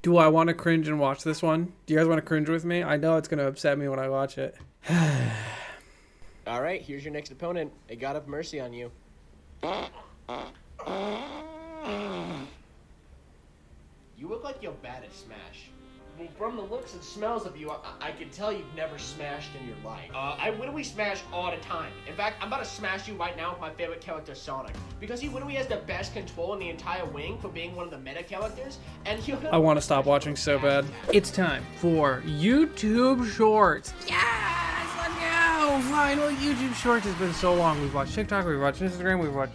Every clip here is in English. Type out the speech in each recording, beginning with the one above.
Do I want to cringe and watch this one? Do you guys want to cringe with me? I know it's going to upset me when I watch it. All right, here's your next opponent. A god of mercy on you. You look like you're bad at Smash. Well, from the looks and smells of you, I can tell you've never smashed in your life. I literally smash all the time. In fact, I'm about to smash you right now with my favorite character, Sonic. Because he literally has the best control in the entire wing for being one of the meta characters, and I want to stop watching so bad. It's time for YouTube Shorts. Yes, let's go! Finally, YouTube Shorts. Has been so long. We've watched TikTok, we've watched Instagram, we've watched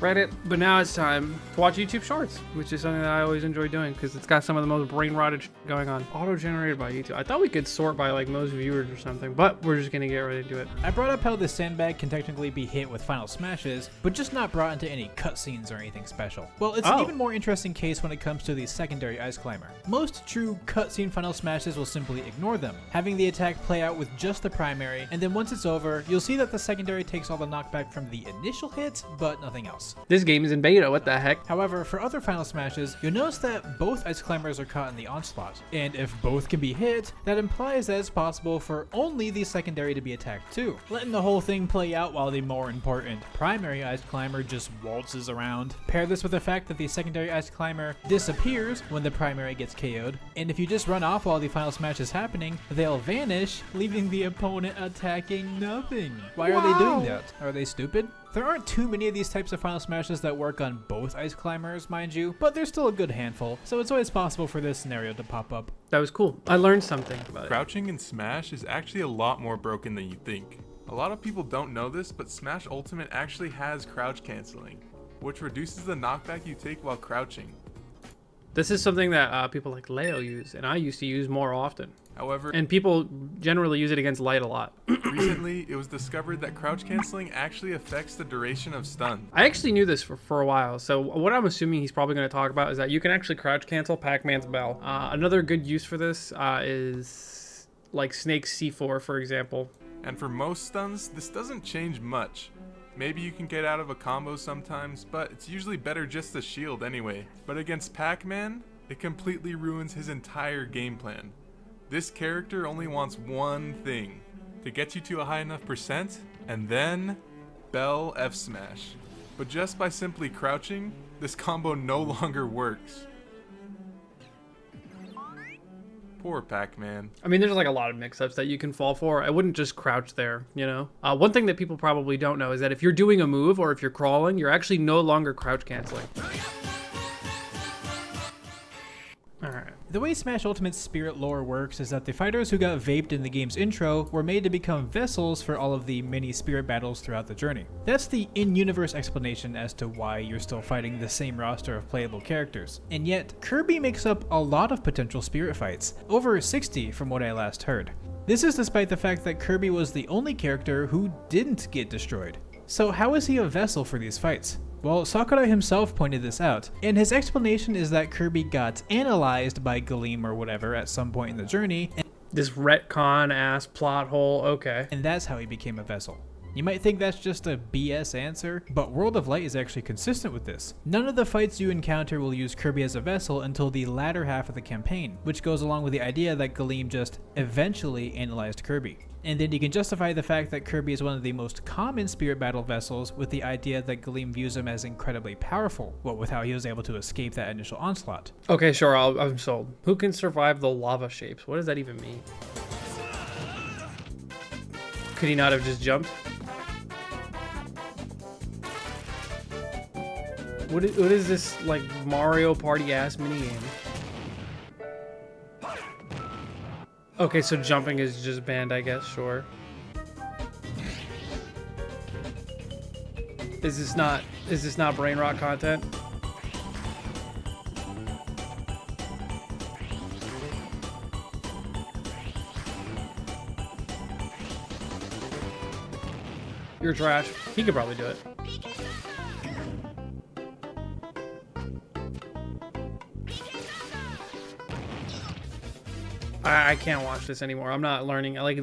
Reddit, but now it's time to watch YouTube Shorts, which is something that I always enjoy doing because it's got some of the most brain-rotted shit going on. Auto-generated by YouTube. I thought we could sort by like most viewers or something, but we're just gonna get right into it. I brought up how the sandbag can technically be hit with final smashes, but just not brought into any cutscenes or anything special. Well, it's an even more interesting case when it comes to the secondary ice climber. Most true cutscene final smashes will simply ignore them, having the attack play out with just the primary, and then once it's over, you'll see that the secondary takes all the knockback from the initial hit, but nothing else. This game is in beta, what the heck? However, for other final smashes, you'll notice that both ice climbers are caught in the onslaught, and if both can be hit, that implies that it's possible for only the secondary to be attacked too, letting the whole thing play out while the more important primary ice climber just waltzes around. Pair this with the fact that the secondary ice climber disappears when the primary gets KO'd, and if you just run off while the final smash is happening, they'll vanish, leaving the opponent attacking nothing. Why are they doing that? Are they stupid? There aren't too many of these types of final smashes that work on both ice climbers, mind you, but there's still a good handful, so it's always possible for this scenario to pop up. That was cool. I learned something about it. Crouching in Smash is actually a lot more broken than you think. A lot of people don't know this, but Smash Ultimate actually has crouch canceling, which reduces the knockback you take while crouching. This is something that people like Leo use, and I used to use more often. However, and people generally use it against Light a lot. Recently, it was discovered that crouch canceling actually affects the duration of stun. I actually knew this for a while, so what I'm assuming he's probably going to talk about is that you can actually crouch cancel Pac-Man's Bell. Another good use for this is like Snake's C4, for example. And for most stuns, this doesn't change much. Maybe you can get out of a combo sometimes, but it's usually better just to shield anyway. But against Pac-Man, it completely ruins his entire game plan. This character only wants one thing, to get you to a high enough percent, and then Bell F smash. But just by simply crouching, this combo no longer works. Poor Pac-Man. I mean, there's like a lot of mix-ups that you can fall for. I wouldn't just crouch there, you know? One thing that people probably don't know is that if you're doing a move or if you're crawling, you're actually no longer crouch canceling. Alright. The way Smash Ultimate's spirit lore works is that the fighters who got vaped in the game's intro were made to become vessels for all of the mini spirit battles throughout the journey. That's the in-universe explanation as to why you're still fighting the same roster of playable characters. And yet, Kirby makes up a lot of potential spirit fights, over 60 from what I last heard. This is despite the fact that Kirby was the only character who didn't get destroyed. So how is he a vessel for these fights? Well, Sakurai himself pointed this out, and his explanation is that Kirby got analyzed by Galeem or whatever at some point in the journey. This retcon-ass plot hole, okay. And that's how he became a vessel. You might think that's just a BS answer, but World of Light is actually consistent with this. None of the fights you encounter will use Kirby as a vessel until the latter half of the campaign, which goes along with the idea that Galeem just eventually analyzed Kirby. And then you can justify the fact that Kirby is one of the most common spirit battle vessels with the idea that Galeem views him as incredibly powerful, what with how he was able to escape that initial onslaught. Okay, sure, I'm sold. Who can survive the lava shapes? What does that even mean? Could he not have just jumped? What is this, like, Mario Party-ass minigame? Okay, so jumping is just banned, I guess, sure. Is this not brain rot content? You're trash. He could probably do it. I can't watch this anymore. I'm not learning. Like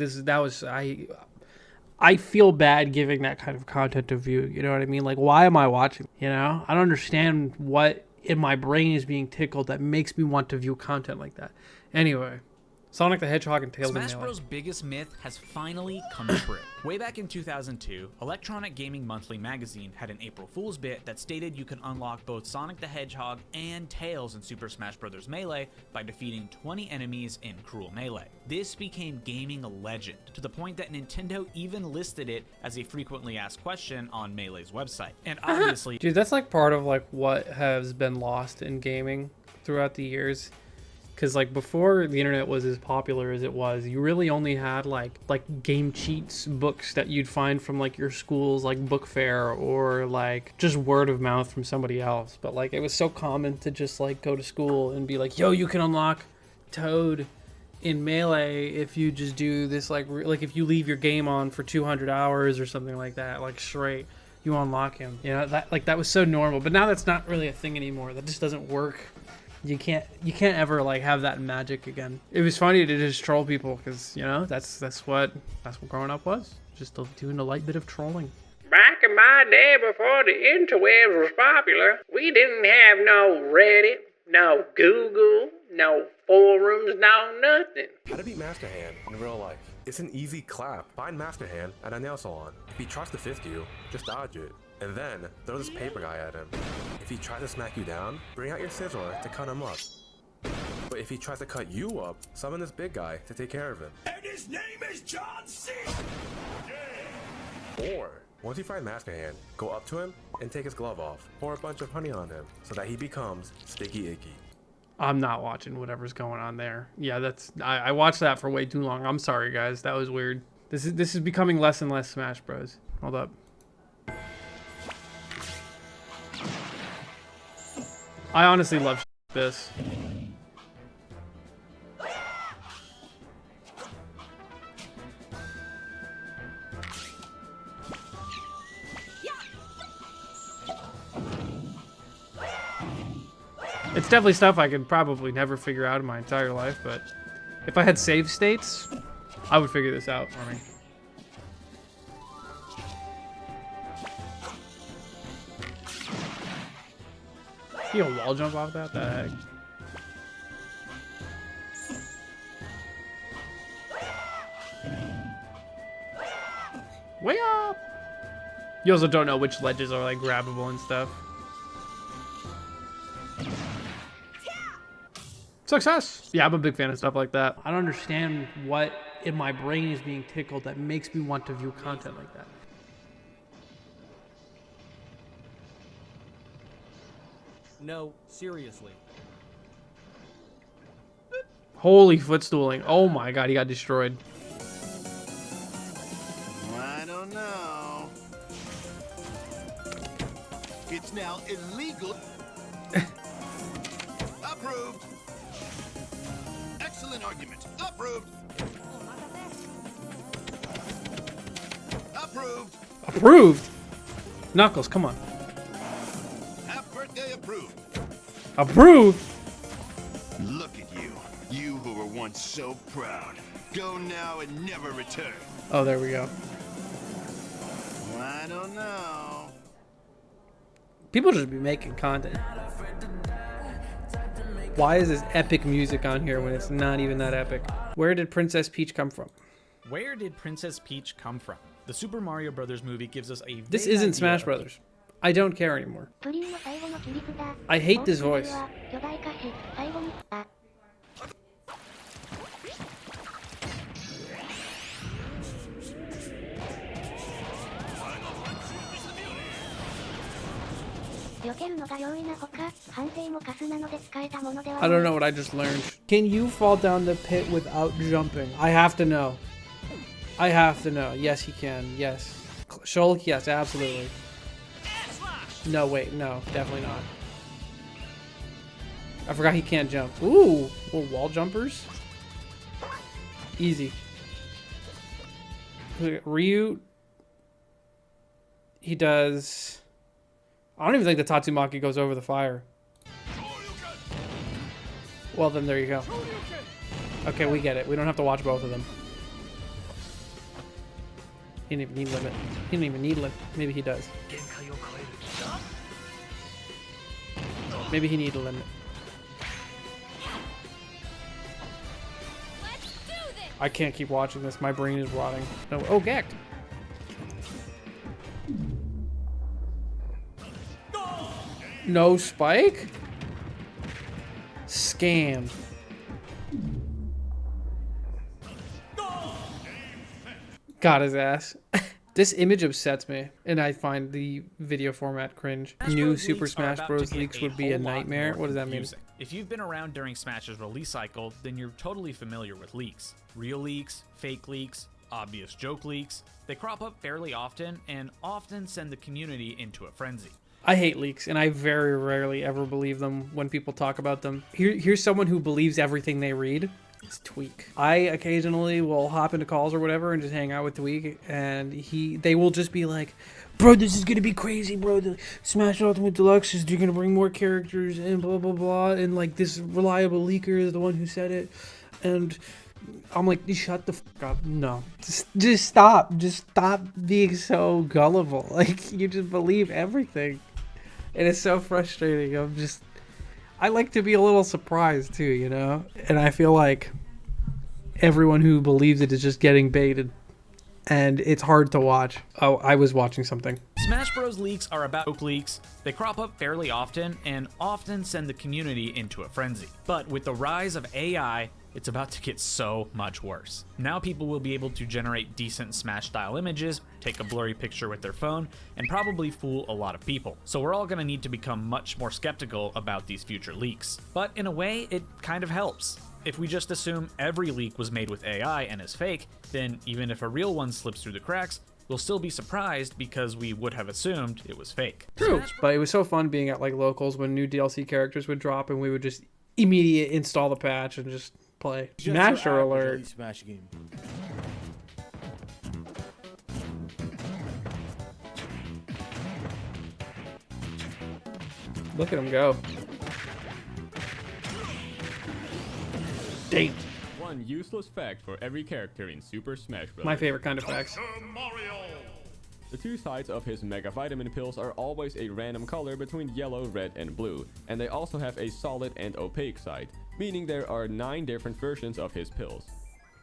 I feel bad giving that kind of content to view. You know what I mean? Like, why am I watching? You know, I don't understand what in my brain is being tickled that makes me want to view content like that. Anyway, Sonic the Hedgehog and Tails of Smash Melee. Bros' biggest myth has finally come true. Way back in 2002, Electronic Gaming Monthly magazine had an April Fool's bit that stated you can unlock both Sonic the Hedgehog and Tails in Super Smash Bros. Melee by defeating 20 enemies in Cruel Melee. This became gaming a legend, to the point that Nintendo even listed it as a frequently asked question on Melee's website. And obviously, Dude, that's like part of like what has been lost in gaming throughout the years. Because like before the internet was as popular as it was, you really only had like game cheats books that you'd find from like your school's like book fair, or like just word of mouth from somebody else. But like it was so common to just like go to school and be like, yo, you can unlock Toad in Melee if you just do this, like if you leave your game on for 200 hours or something like that, like straight, you unlock him. You know, that was so normal. But now that's not really a thing anymore. That just doesn't work. You can't ever like have that magic again. It was funny to just troll people because, you know, that's what growing up was. Just doing a light bit of trolling. Back in my day before the interwebs was popular, we didn't have no Reddit, no Google, no forums, no nothing. How to beat Master Hand in real life. It's an easy clap. Find Master Hand at a nail salon. If he tries to fist you, just dodge it. And then throw this paper guy at him. If he tries to smack you down, bring out your scissor to cut him up. But if he tries to cut you up, summon this big guy to take care of him. And his name is John C. Or, once you find Master Hand, go up to him and take his glove off. Pour a bunch of honey on him so that he becomes sticky icky. I'm not watching whatever's going on there. Yeah, I watched that for way too long. I'm sorry, guys. That was weird. This is becoming less and less Smash Bros. Hold up. I honestly love this. It's definitely stuff I could probably never figure out in my entire life, but if I had save states, I would figure this out for me. You a wall jump off that? The heck? Way up! You also don't know which ledges are like grabbable and stuff. Success! Yeah, I'm a big fan of stuff like that. I don't understand what in my brain is being tickled that makes me want to view content like that. No, seriously. Holy footstooling. Oh my god, he got destroyed. I don't know. It's now illegal. Approved. Excellent argument. Approved. Approved. Approved? Knuckles, come on. Half birthday approved. Approved? Look at you. You who were once so proud. Go now and never return. Oh, there we go. I don't know. People just be making content. Why is this epic music on here when it's not even that epic? Where did Princess Peach come from? where did Princess Peach come from? The Super Mario Bros. Movie gives us a This vague isn't idea Smash of Brothers. I don't care anymore. I hate this voice. I don't know what I just learned. Can you fall down the pit without jumping? I have to know. I have to know. Yes, he can. Yes. Shulk, yes, absolutely. No, wait, no, definitely not. I forgot he can't jump. Ooh, well, wall jumpers. Easy. Ryu. He does. I don't even think the Tatsumaki goes over the fire. Well, then there you go. Okay, we get it. We don't have to watch both of them. He didn't even need limit. He didn't even need limit. Maybe he does. Maybe he needed a limit. I can't keep watching this. My brain is rotting. No. Oh, Gekt. No spike? Scam. Got his ass. This image upsets me, and I find the video format cringe. New Super Smash Bros. Leaks would be a nightmare. What does that mean? If you've been around during Smash's release cycle, then you're totally familiar with leaks. Real leaks, fake leaks, obvious joke leaks. They crop up fairly often and often send the community into a frenzy. I hate leaks, and I very rarely ever believe them when people talk about them. Here's someone who believes everything they read. It's Tweak. I occasionally will hop into calls or whatever and just hang out with Tweak, and they will just be like, bro, this is gonna be crazy, bro. The Smash Ultimate Deluxe is gonna bring more characters and blah blah blah, and like this reliable leaker is the one who said it, and I'm like, shut the fuck up. No, just stop being so gullible. Like, you just believe everything, and it's so frustrating. I like to be a little surprised too, you know? And I feel like everyone who believes it is just getting baited. And it's hard to watch. Oh, I was watching something. Smash Bros. Leaks are about joke leaks. They crop up fairly often and often send the community into a frenzy. But with the rise of AI, it's about to get so much worse. Now people will be able to generate decent Smash-style images, take a blurry picture with their phone, and probably fool a lot of people. So we're all gonna need to become much more skeptical about these future leaks. But in a way, it kind of helps. If we just assume every leak was made with AI and is fake, then even if a real one slips through the cracks, we'll still be surprised because we would have assumed it was fake. True, but it was so fun being at like locals when new DLC characters would drop and we would just immediately install the patch and just play. Smasher alert. Smash game. Look at him go. Damn. One useless fact for every character in Super Smash Bros. My favorite kind of facts. The two sides of his Mega Vitamin pills are always a random color between yellow, red, and blue, and they also have a solid and opaque side, meaning there are 9 different versions of his pills.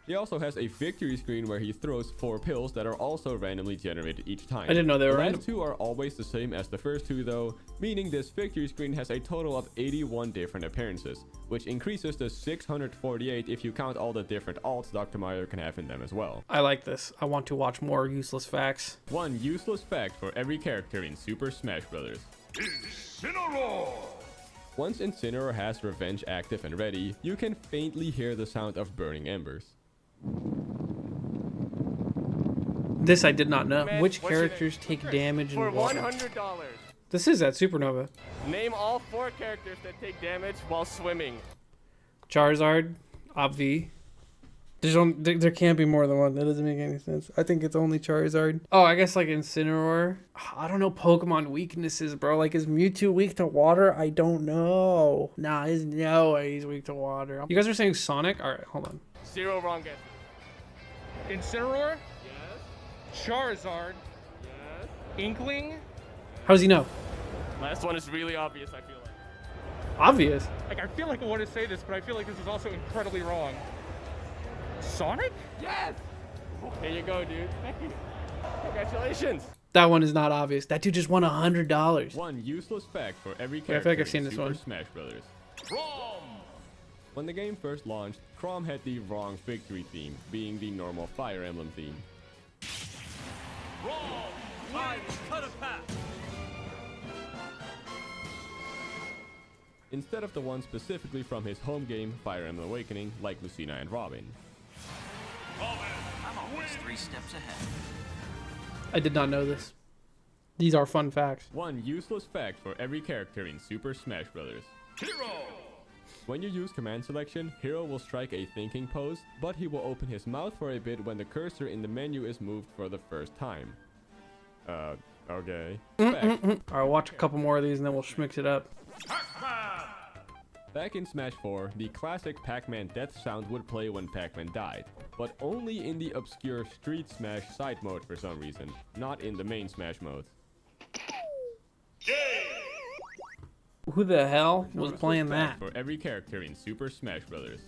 He also has a victory screen where he throws 4 pills that are also randomly generated each time. I didn't know they were random. The last 2 are always the same as the first 2 though, meaning this victory screen has a total of 81 different appearances, which increases to 648 if you count all the different alts Dr. Mario can have in them as well. I like this. I want to watch more useless facts. One useless fact for every character in Super Smash Bros. Incineroar! Once Incineroar has Revenge active and ready, you can faintly hear the sound of burning embers. This I did not know. Which characters take damage for in water? $100? This is at Supernova. Name all 4 characters that take damage while swimming. Charizard, Obvi. There can't be more than one. That doesn't make any sense. I think it's only Charizard. Oh, I guess like Incineroar. I don't know Pokemon weaknesses, bro. Like, is Mewtwo weak to water? I don't know. Nah, there's no way he's weak to water. You guys are saying Sonic? All right, hold on. 0 wrong guesses. Incineroar? Yes. Charizard? Yes. Inkling? How does he know? Last one is really obvious, I feel like. Obvious. Like, I feel like I want to say this, but I feel like this is also incredibly wrong. Sonic? Yes! Here you go, dude. Thank you. Congratulations. That one is not obvious. That dude just won $100. One useless fact for every character I feel like I've seen in this Super one. Smash Bros. Chrom! When the game first launched, Chrom had the wrong victory theme, being the normal Fire Emblem theme. Instead of the one specifically from his home game, Fire Emblem Awakening, like Lucina and Robin. I'm always 3 steps ahead. I did not know this. These are fun facts. One useless fact for every character in Super Smash Bros. Hero! When you use command selection, Hero will strike a thinking pose, but he will open his mouth for a bit when the cursor in the menu is moved for the first time. Okay. Alright, watch a couple more of these and then we'll schmix it up. Back in Smash 4, the classic Pac-Man death sound would play when Pac-Man died, but only in the obscure Street Smash side mode for some reason, not in the main Smash mode. Who Who the hell was playing that? For every character in Super Smash Bros.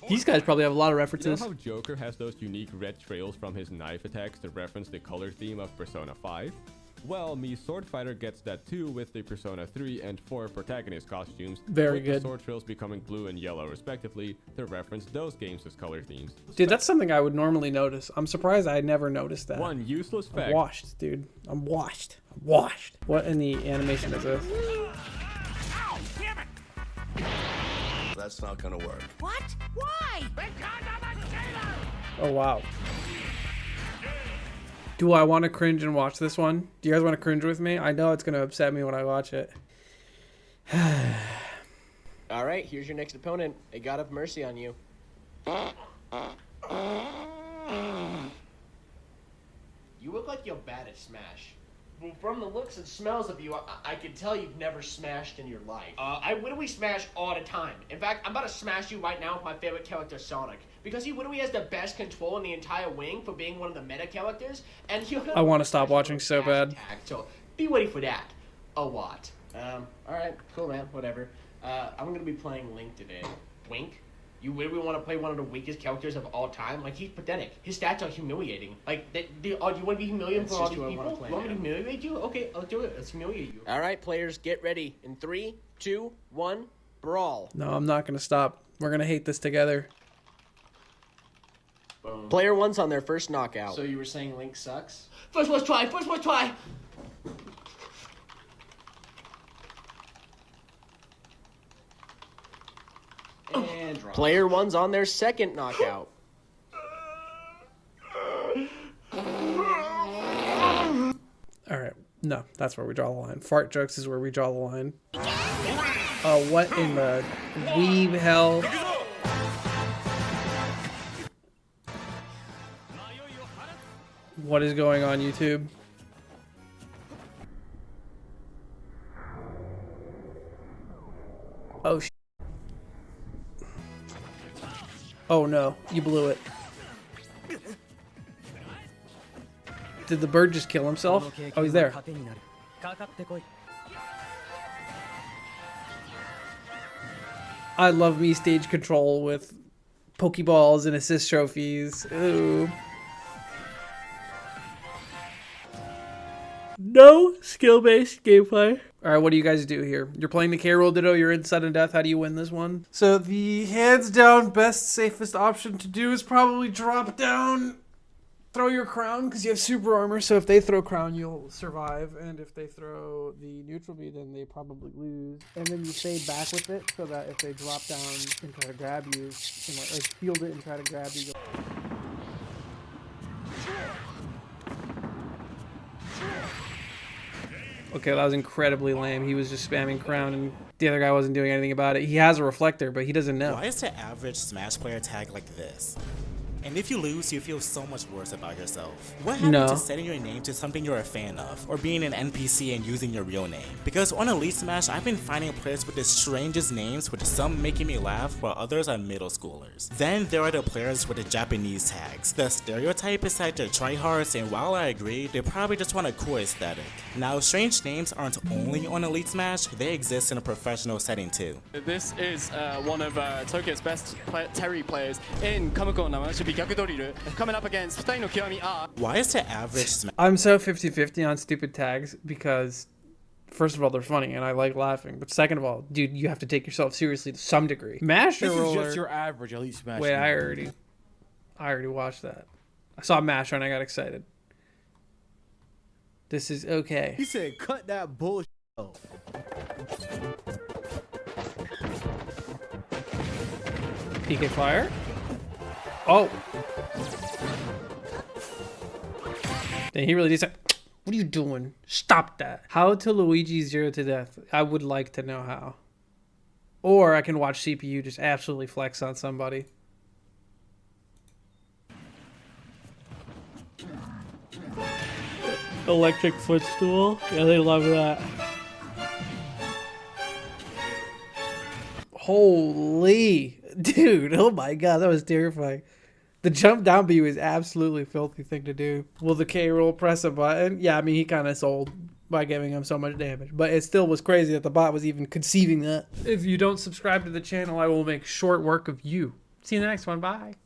These guys probably have a lot of You know references. how Joker has those unique red trails from his knife attacks that reference the color theme of Persona 5? Well, Mii Sword Fighter gets that too with the Persona 3 and 4 protagonist costumes. Very with the good. sword trails becoming blue and yellow respectively to reference those games as color themes. Dude, that's something I would normally notice. I'm surprised I never noticed that. One useless I'm fact. washed, dude. I'm washed. I'm washed. What in the animation is this? That's not gonna work. What? Why? Oh, wow. Do I want to cringe and watch this one? Do you guys want to cringe with me? I know it's going to upset me when I watch it. All right, here's your next opponent. A god of mercy on you. You look like you're bad at Smash. Well, from the looks and smells of you, I can tell you've never smashed in your life. I literally smash all the time. In fact, I'm about to smash you right now with my favorite character, Sonic. Because he literally has the best control in the entire wing for being one of the meta characters. And I want to stop watching so bad. So be ready for that. A lot. Alright, cool man, whatever. I'm gonna be playing Link today. Wink? You really want to play one of the weakest characters of all time? Like, he's pathetic. His stats are humiliating. Like, do you want to be humiliated for all these people? You want me to humiliate you? Okay, I'll do it. Let's humiliate you. Alright, players, get ready. In 3, 2, 1, brawl. No, I'm not going to stop. We're going to hate this together. Boom. Player 1's on their first knockout. So you were saying Link sucks? First one try! First one try! And drop. Player 1's on their second knockout. All right. No, that's where we draw the line. Fart jokes is where we draw the line. Oh, what in the weeb hell? What is going on, YouTube? Oh, oh no, you blew it. Did the bird just kill himself? Oh, he's there. I love me stage control with Pokeballs and assist trophies. Ooh. No skill-based gameplay. All right, what do you guys do here? You're playing the K-Roll Ditto, you're in sudden death. How do you win this one? So the hands down best, safest option to do is probably drop down, throw your crown, because you have super armor. So if they throw crown, you'll survive. And if they throw the neutral B, then they probably lose. And then you fade back with it so that if they drop down and try to grab you, you can like field it and try to grab you. Okay, that was incredibly lame. He was just spamming crown and the other guy wasn't doing anything about it. He has a reflector, but he doesn't know. Why is the average Smash player tag like this? And if you lose, you feel so much worse about yourself. What happened to setting your name to something you're a fan of, or being an NPC and using your real name? Because on Elite Smash, I've been finding players with the strangest names, with some making me laugh, while others are middle schoolers. Then there are the players with the Japanese tags. The stereotype is that they're tryhards, and while I agree, they probably just want a cool aesthetic. Now, strange names aren't only on Elite Smash, they exist in a professional setting too. This is one of Tokyo's best Terry players in Kamiko-nama, should be Gyakudoriru, coming up against Futai no Kiwami R. Why is the average Smash? I'm so 50-50 on stupid tags because, first of all, they're funny and I like laughing. But second of all, dude, you have to take yourself seriously to some degree. Master This Roller. is just your average Elite Smash. Wait, I already watched that. I saw Masher and I got excited. This is okay. He said, "Cut that bullshit." PK Fire. Oh. Dang, he really did say, what are you doing? Stop that. How to Luigi 0 to death? I would like to know how. Or I can watch CPU just absolutely flex on somebody. Electric footstool. Yeah, they love that. Holy. Dude, oh my god, that was terrifying. The jump down B was absolutely filthy thing to do. Will the K-Roll press a button? Yeah, I mean, he kind of sold by giving him so much damage. But it still was crazy that the bot was even conceiving that. If you don't subscribe to the channel, I will make short work of you. See you in the next one. Bye.